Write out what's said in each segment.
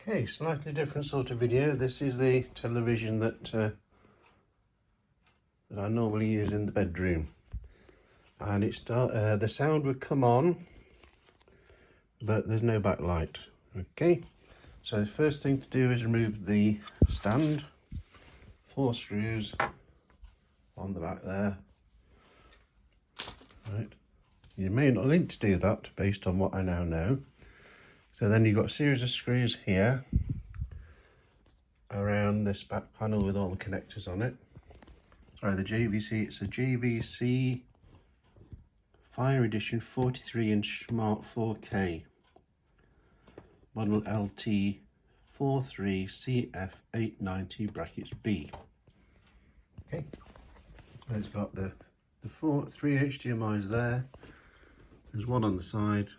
Okay, slightly different sort of video. This is the television that I normally use in the bedroom, and the sound would come on, but there's no backlight. Okay, so the first thing to do is remove the stand, 4 screws on the back there. Right, you may not need to do that based on what I now know. So then you've got a series of screws here around this back panel with all the connectors on it. Sorry, the JVC, it's a JVC Fire Edition 43-inch Smart 4K, model LT-43CF890 brackets B. Okay, so it's got the 3 HDMIs there. There's one on the side,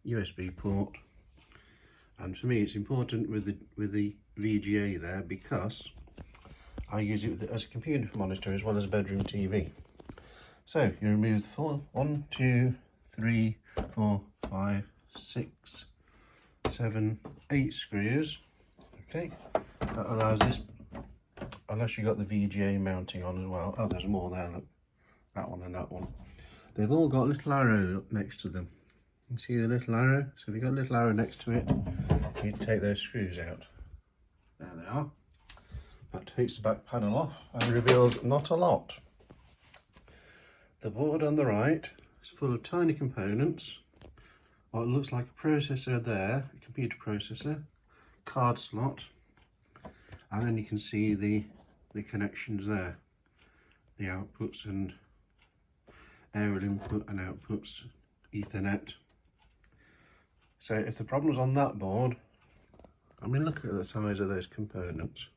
USB port, and for me it's important with the VGA there because I use it as a computer monitor as well as a bedroom TV. So you remove the 1, 2, 3, 4, 5, 6, 7, 8 screws. Okay, that allows this, unless you got the VGA mounting on as well. Oh, there's more there, look, that one and that one. They've all got a little arrow up next to them. You can see the little arrow. So if you've got a little arrow next to it, you take those screws out. There they are. That takes the back panel off and reveals not a lot. The board on the right is full of tiny components. What looks like a processor there, a computer processor, card slot, and then you can see the connections there, the outputs and aerial input and outputs, Ethernet. So if the problem's on that board, I mean, look at the size of those components.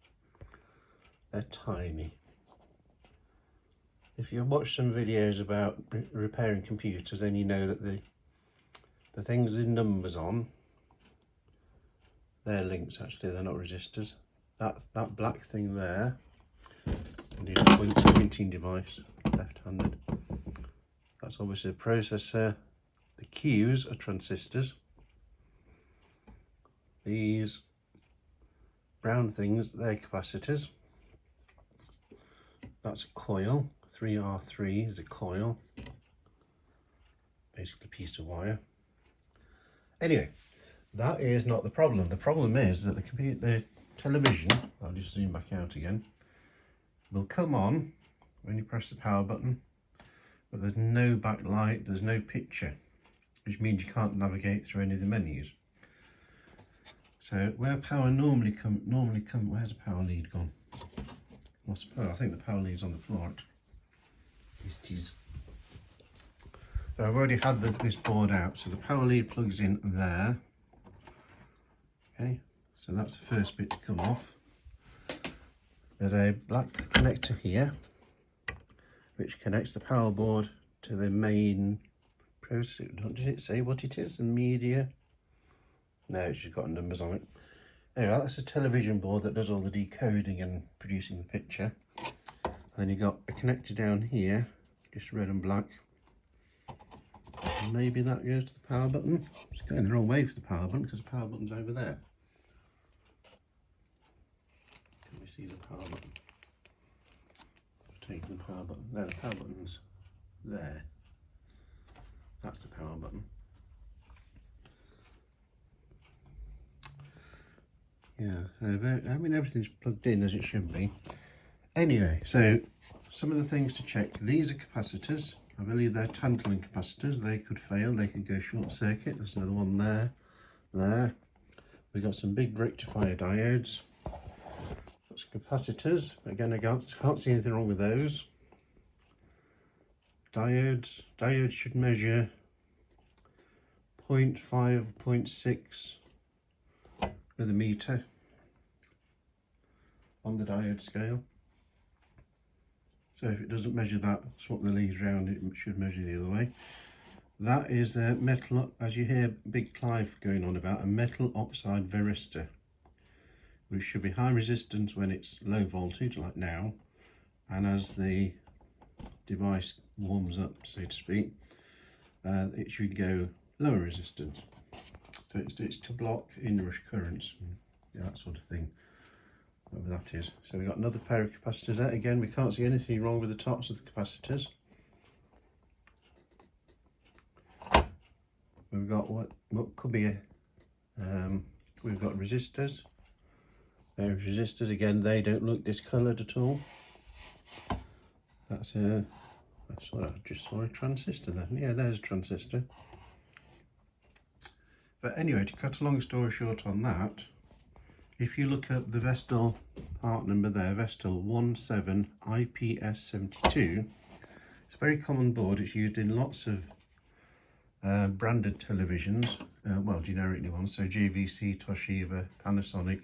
They're tiny. If you watch some videos about repairing computers, then you know that the things with numbers on, they're links actually, they're not resistors. That black thing there, and the pointing device, left-handed, that's obviously a processor. The Qs are transistors. These brown things, they're capacitors. That's a coil. 3R3 is a coil, basically a piece of wire. Anyway, that is not the problem. The problem is that the television, I'll just zoom back out again, will come on when you press the power button, but there's no backlight, there's no picture, which means you can't navigate through any of the menus. So where power normally come, where's the power lead gone? I think the power lead's on the floor. It is. So I've already had this board out, so the power lead plugs in there. Okay, so that's the first bit to come off. There's a black connector here, which connects the power board to the main processor. Does it say what it is? The media? No, it's just got numbers on it. Anyway, that's a television board that does all the decoding and producing the picture. And then you've got a connector down here, just red and black. And maybe that goes to the power button. It's going the wrong way for the power button because the power button's over there. Can we see the power button? I've taken the power button. No, the power button's there. That's the power button. Yeah, I mean, everything's plugged in as it should be. Anyway, so some of the things to check. These are capacitors. I believe they're tantalum capacitors. They could fail, they could go short circuit. There's another one there, there. We've got some big rectifier diodes. Got some capacitors. Again, I can't see anything wrong with those. Diodes should measure 0.5, 0.6 with a meter on the diode scale. So if it doesn't measure that, swap the leads round, it should measure the other way. That is a metal, as you hear Big Clive going on about, a metal oxide varistor, which should be high resistance when it's low voltage, like now, and as the device warms up, so to speak, it should go lower resistance. So it's to block inrush currents. yeah, that sort of thing, whatever that is. So we've got another pair of capacitors there. Again, we can't see anything wrong with the tops of the capacitors. We've got what could be a, we've got resistors. There's resistors again. They don't look discoloured at all. That's a, I just saw a transistor there. Yeah, there's a transistor. But anyway, to cut a long story short on that, if you look up the Vestel part number there, Vestel 17IPS72, it's a very common board. It's used in lots of branded televisions, well, generically ones, so JVC, Toshiba, Panasonic,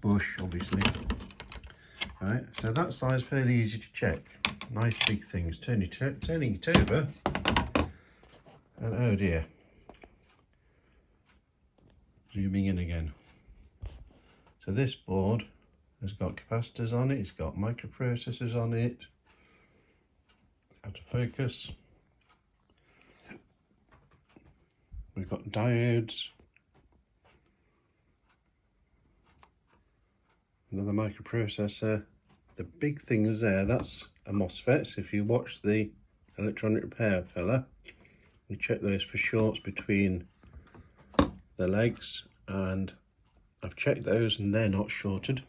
Bush, obviously. Right, so that size fairly easy to check. Nice big things. Turning it over, and oh dear. Zooming in again. So this board has got capacitors on it. It's got microprocessors on it. Out of focus. We've got diodes, another microprocessor. The big things there, that's a MOSFET. So if you watch the electronic repair fella, you check those for shorts between the legs, and I've checked those and they're not shorted.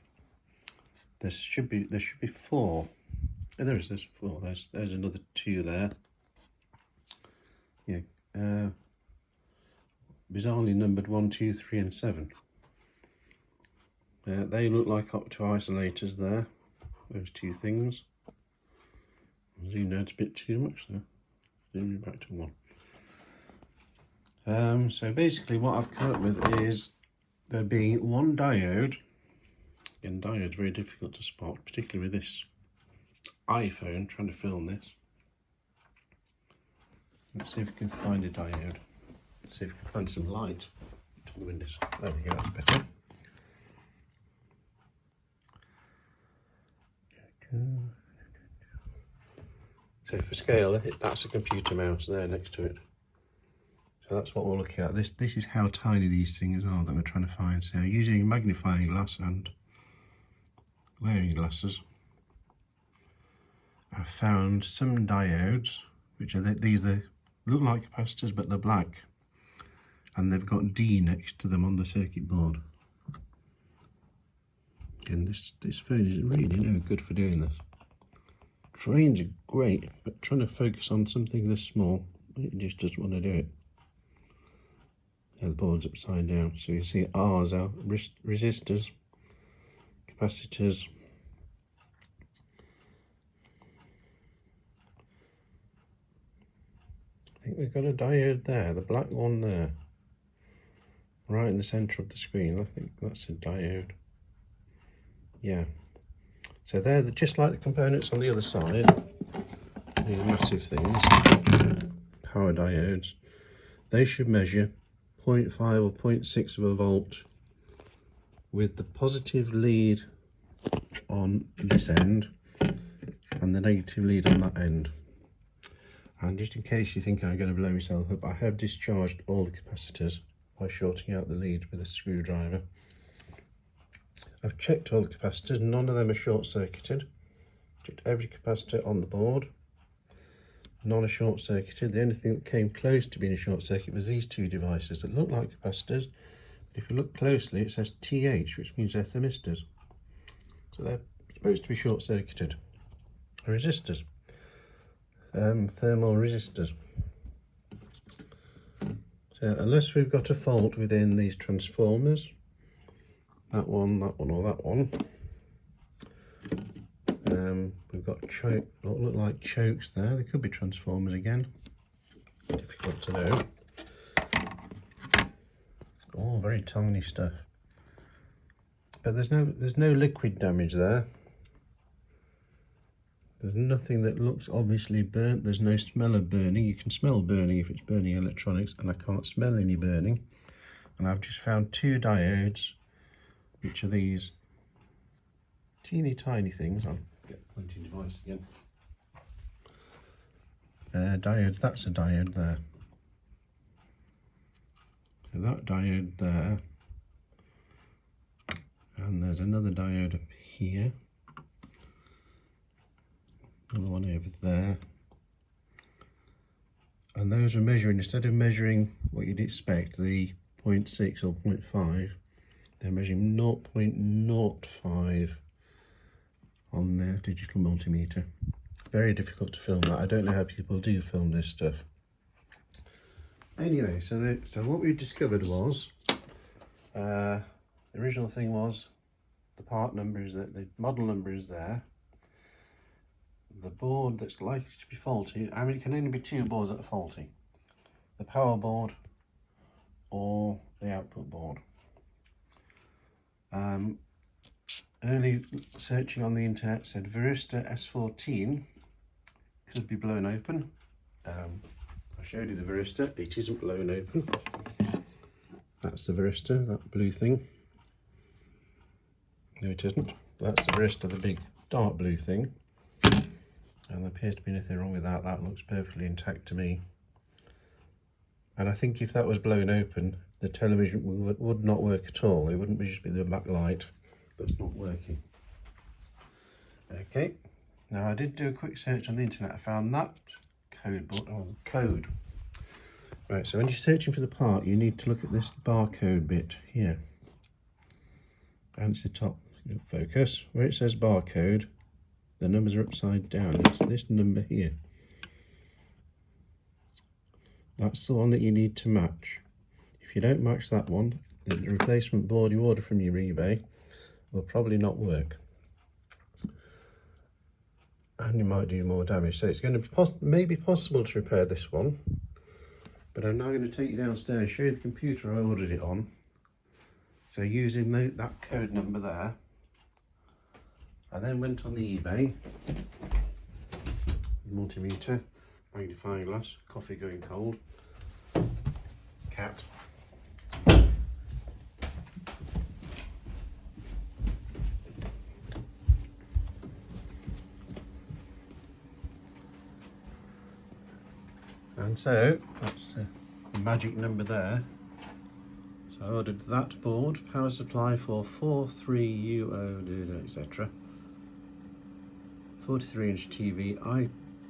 There should be 4. Oh, there's 4. There's another 2 there. Yeah. Bizarrely numbered 1, 2, 3 and 7. They look like opto-isolators there, those 2 things. Zoomed out a bit too much there. Zooming back to 1. So basically what I've come up with is there being one diode. Again, diode's very difficult to spot, particularly with this iPhone trying to film this. Let's see if we can find a diode. See if we can find some light to the windows. There we go, that's better. So for scale, that's a computer mouse there next to it. So that's what we're looking at. This is how tiny these things are that we're trying to find. So using a magnifying glass and wearing glasses, I found some diodes, which are these look like capacitors, but they're black. And they've got D next to them on the circuit board. Again, this phone is really no good for doing this. Trains are great, but trying to focus on something this small, it just doesn't want to do it. Yeah, the board's upside down, so you see R's are resistors, capacitors. I think we've got a diode there, the black one there. Right in the centre of the screen, I think that's a diode. Yeah. So they're just like the components on the other side. These massive things, power diodes. They should measure 0.5 or 0.6 of a volt with the positive lead on this end and the negative lead on that end. And just in case you think I'm going to blow myself up, I have discharged all the capacitors by shorting out the lead with a screwdriver. I've checked all the capacitors, none of them are short-circuited. Checked every capacitor on the board, none are short-circuited. The only thing that came close to being a short circuit was these 2 devices that look like capacitors. If you look closely, it says TH, which means they're thermistors. So they're supposed to be short-circuited. Resistors, thermal resistors. So unless we've got a fault within these transformers, that one, or that one, we've got what look like chokes there. They could be transformers again. Difficult to know. Oh, very tiny stuff. But there's no liquid damage there. There's nothing that looks obviously burnt. There's no smell of burning. You can smell burning if it's burning electronics, and I can't smell any burning. And I've just found 2 diodes, which are these teeny tiny things. I'll get the pointing device again. Diodes, that's a diode there. So that diode there And there's another diode up here, another one over there, and those are measuring, instead of measuring what you'd expect, the 0.6 or 0.5, they're measuring 0.05 on their digital multimeter. Very difficult to film that. I don't know how people do film this stuff. Anyway, so what we discovered was, the original thing was, the part number is that the model number is there. The board that's likely to be faulty, I mean it can only be two boards that are faulty. The power board or the output board. Early searching on the internet said Varistor S14 could be blown open. I showed you the Varistor, it isn't blown open. That's the Varistor, that blue thing. No, it isn't. That's the Varistor, the big dark blue thing. And there appears to be nothing wrong with that. That looks perfectly intact to me. And I think if that was blown open, the television would not work at all. It wouldn't just be the backlight that's not working. Okay, now I did do a quick search on the internet. I found that code. Right, so when you're searching for the part, you need to look at this barcode bit here. And it's the top focus. Where it says barcode, the numbers are upside down. It's this number here. That's the one that you need to match. If you don't match that one, the replacement board you order from your eBay will probably not work. And you might do more damage. So it's going to be maybe possible to repair this one. But I'm now going to take you downstairs and show you the computer I ordered it on. So using that code number there, I then went on the eBay, multimeter, magnifying glass, coffee going cold, cat. And so that's the magic number there. So I ordered that board, power supply for 43UO, etc. 43-inch TV,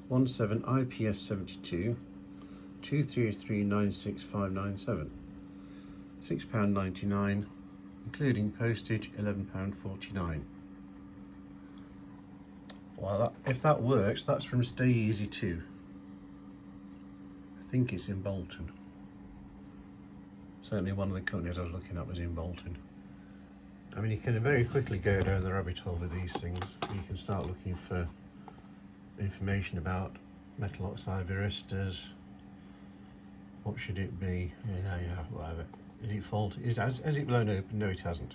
I17 IPS 72, 23396597, £6.99, including postage, £11.49. Well, if that works, that's from Stay Easy 2. I think it's in Bolton. Certainly one of the companies I was looking at was in Bolton. I mean, you can very quickly go down the rabbit hole with these things. You can start looking for information about metal oxide varistors. What should it be? Yeah, whatever. Is it faulty? Has it blown open? No, it hasn't.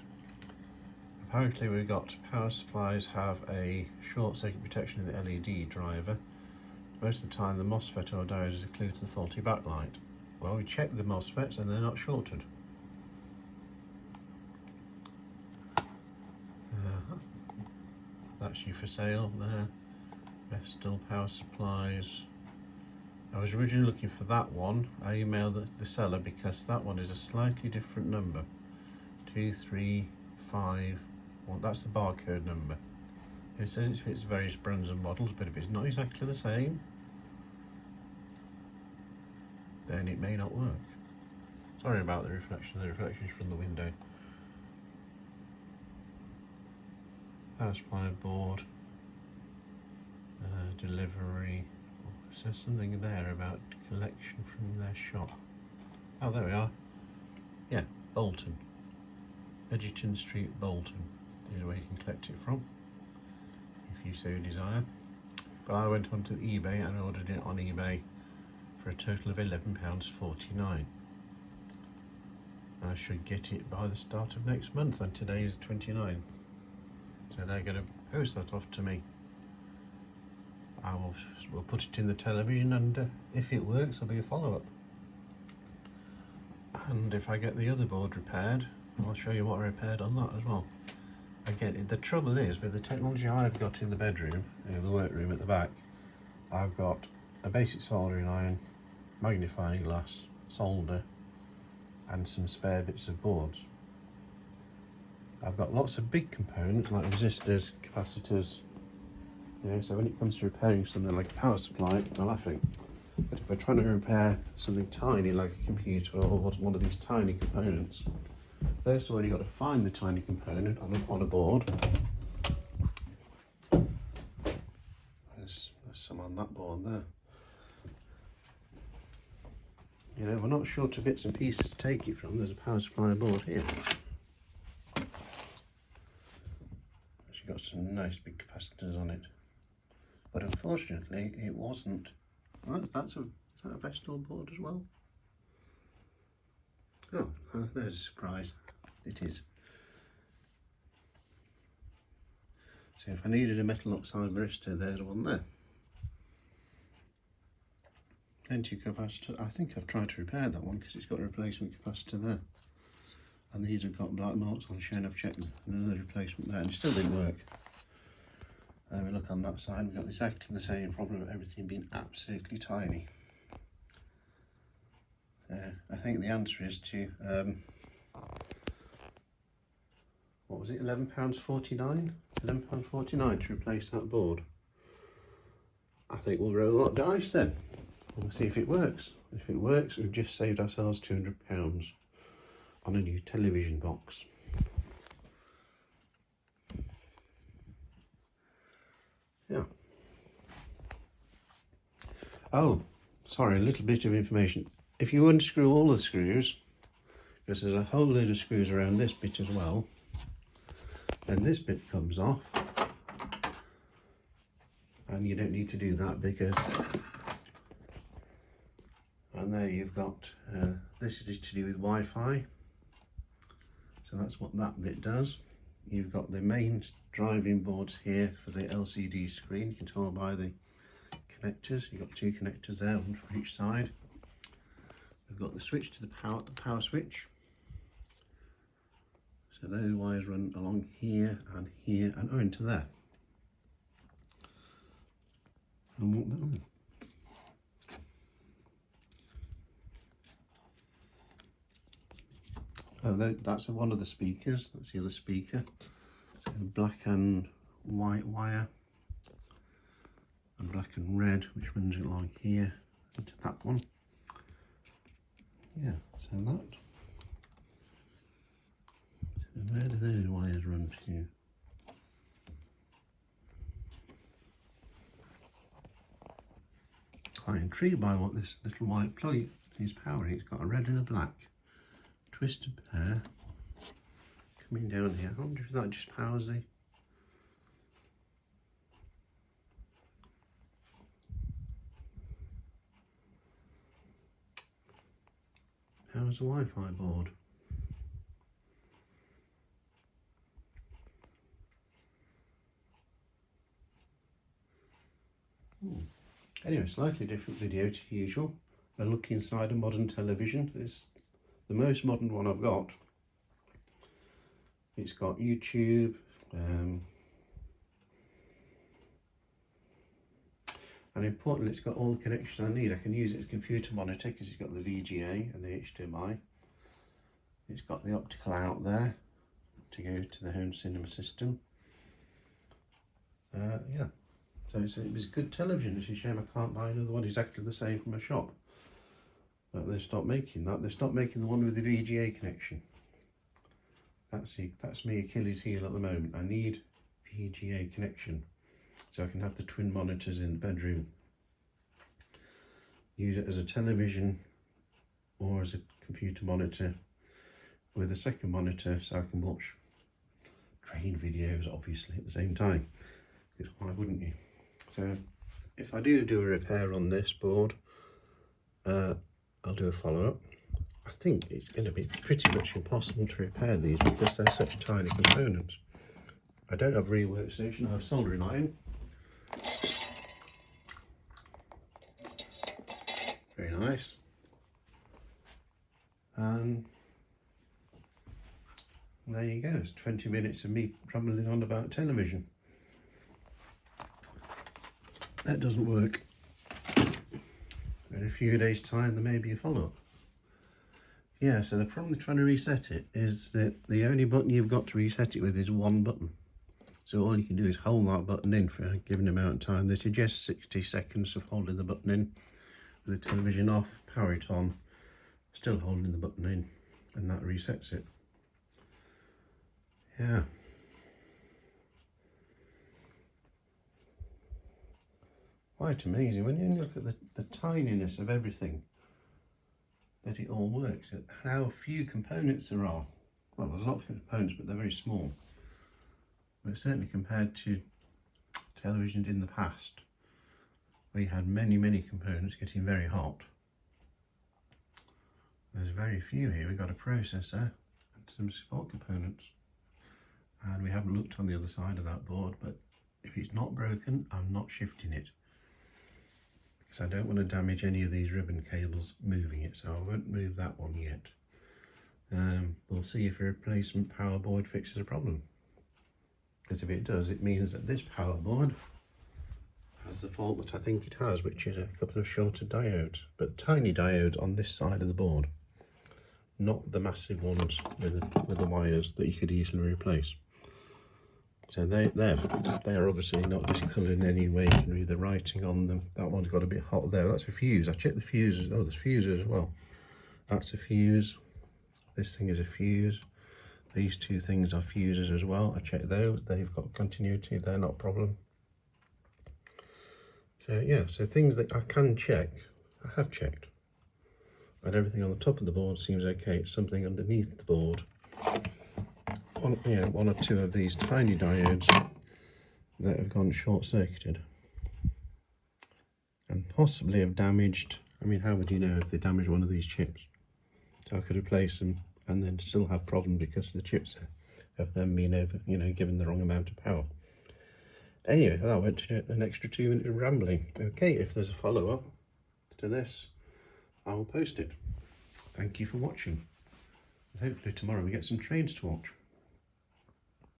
Apparently we've got power supplies have a short circuit protection in the LED driver. Most of the time the MOSFET or diode is glued to the faulty backlight. Well, we checked the MOSFETs and they're not shorted. That's you for sale there. Vestal power supplies. I was originally looking for that one. I emailed the seller because that one is a slightly different number. 2351. That's the barcode number. It says it fits various brands and models, but if it's not exactly the same, then it may not work. Sorry about the reflection. The reflection is from the window. Power supply board, delivery. Oh, it says something there about collection from their shop. Oh, there we are. Yeah, Bolton. Edgerton Street, Bolton is where you can collect it from, if you so desire. But I went onto eBay and ordered it on eBay for a total of £11.49. I should get it by the start of next month, and today is the 29th. So they're going to post that off to me. We'll put it in the television, and if it works, there'll be a follow-up. And if I get the other board repaired, I'll show you what I repaired on that as well. Again, the trouble is with the technology I've got in the bedroom, in the workroom at the back, I've got a basic soldering iron, magnifying glass, solder, and some spare bits of boards. I've got lots of big components like resistors, capacitors, so when it comes to repairing something like a power supply, I'm laughing. But if we're trying to repair something tiny like a computer or one of these tiny components, first of all you've got to find the tiny component on a board. There's some on that board there. We're not short of bits and pieces to take it from. There's a power supply board here. It's got some nice big capacitors on it. But unfortunately it wasn't. Is that a Vestal board as well? Oh, there's a surprise. It is. So if I needed a metal oxide varistor, there's one there. Plenty of capacitor. I think I've tried to repair that one because it's got a replacement capacitor there. And these have got black marks on showing I've checked them. And another replacement there, and it still didn't work. We look on that side, we've got exactly the same problem of everything being absolutely tiny. I think the answer is to, what was it, £11.49? £11.49 to replace that board. I think we'll roll a lot of dice then. We'll see if it works. If it works, we've just saved ourselves £200 on a new television box. Yeah. Oh, sorry, a little bit of information. If you unscrew all the screws, because there's a whole load of screws around this bit as well, then this bit comes off. And you don't need to do that because, and there you've got, this is to do with Wi-Fi. So that's what that bit does. You've got the main driving boards here for the LCD screen. You can tell by the connectors. You've got two connectors there, one for each side. We've got the switch to the power switch. So those wires run along here and into there. And walk that on. Oh, that's one of the speakers. That's the other speaker. So black and white wire, and black and red, which runs along here into that one. Yeah, so that. So where do those wires run to? Quite intrigued by what this little white plug is powering. It's got a red and a black twisted pair coming down here. I wonder if that just powers the Wi-Fi board. Anyway, slightly different video to usual. A look inside a modern television. It's the most modern one I've got. It's got YouTube, and importantly it's got all the connections I need. I can use it as a computer monitor because it's got the VGA and the HDMI. It's got the optical out there to go to the home cinema system. Yeah, so it was a good television. It's a shame I can't buy another one exactly the same from a shop. But they stopped making that. They stopped making the one with the VGA connection. That's me Achilles heel at the moment. I need VGA connection so I can have the twin monitors in the bedroom. Use it as a television or as a computer monitor with a second monitor so I can watch train videos obviously at the same time. Because why wouldn't you? So if I do a repair on this board, I'll do a follow-up. I think it's going to be pretty much impossible to repair these because they're such tiny components. I don't have a rework station, I have soldering iron. Very nice. And there you go, it's 20 minutes of me rambling on about television. That doesn't work. In a few days' time there may be a follow-up. Yeah, so the problem with trying to reset it is that the only button you've got to reset it with is one button. So all you can do is hold that button in for a given amount of time. They suggest 60 seconds of holding the button in with the television off, power it on, still holding the button in, and that resets it. Yeah. Quite amazing when you look at the tininess of everything, that it all works, how few components there are. Well, there's lots of components, but they're very small. But certainly compared to televisions in the past, we had many components getting very hot. There's very few here. We've got a processor and some support components, and we haven't looked on the other side of that board, but if it's not broken, I'm not shifting it, because I don't want to damage any of these ribbon cables moving it, so I won't move that one yet. We'll see if a replacement power board fixes the problem, because if it does, it means that this power board has the fault that I think it has, which is a couple of shorter diodes, but tiny diodes on this side of the board, not the massive ones with the wires that you could easily replace. So they're obviously not discoloured in any way. You can read the writing on them. That one's got a bit hot there. That's a fuse. I checked the fuses. Oh, there's fuses as well. That's a fuse. This thing is a fuse. These two things are fuses as well. I checked those. They've got continuity. They're not a problem. So yeah, so things that I can check, I have checked. And everything on the top of the board seems okay. It's something underneath the board. One or two of these tiny diodes that have gone short-circuited and possibly have damaged. I mean, how would you know if they damaged one of these chips? So I could replace them and then still have problems because the chips have then been over, given the wrong amount of power. Anyway, that went to an extra 2 minutes of rambling. Okay, if there's a follow-up to this, I will post it. Thank you for watching. Hopefully tomorrow we get some trains to watch.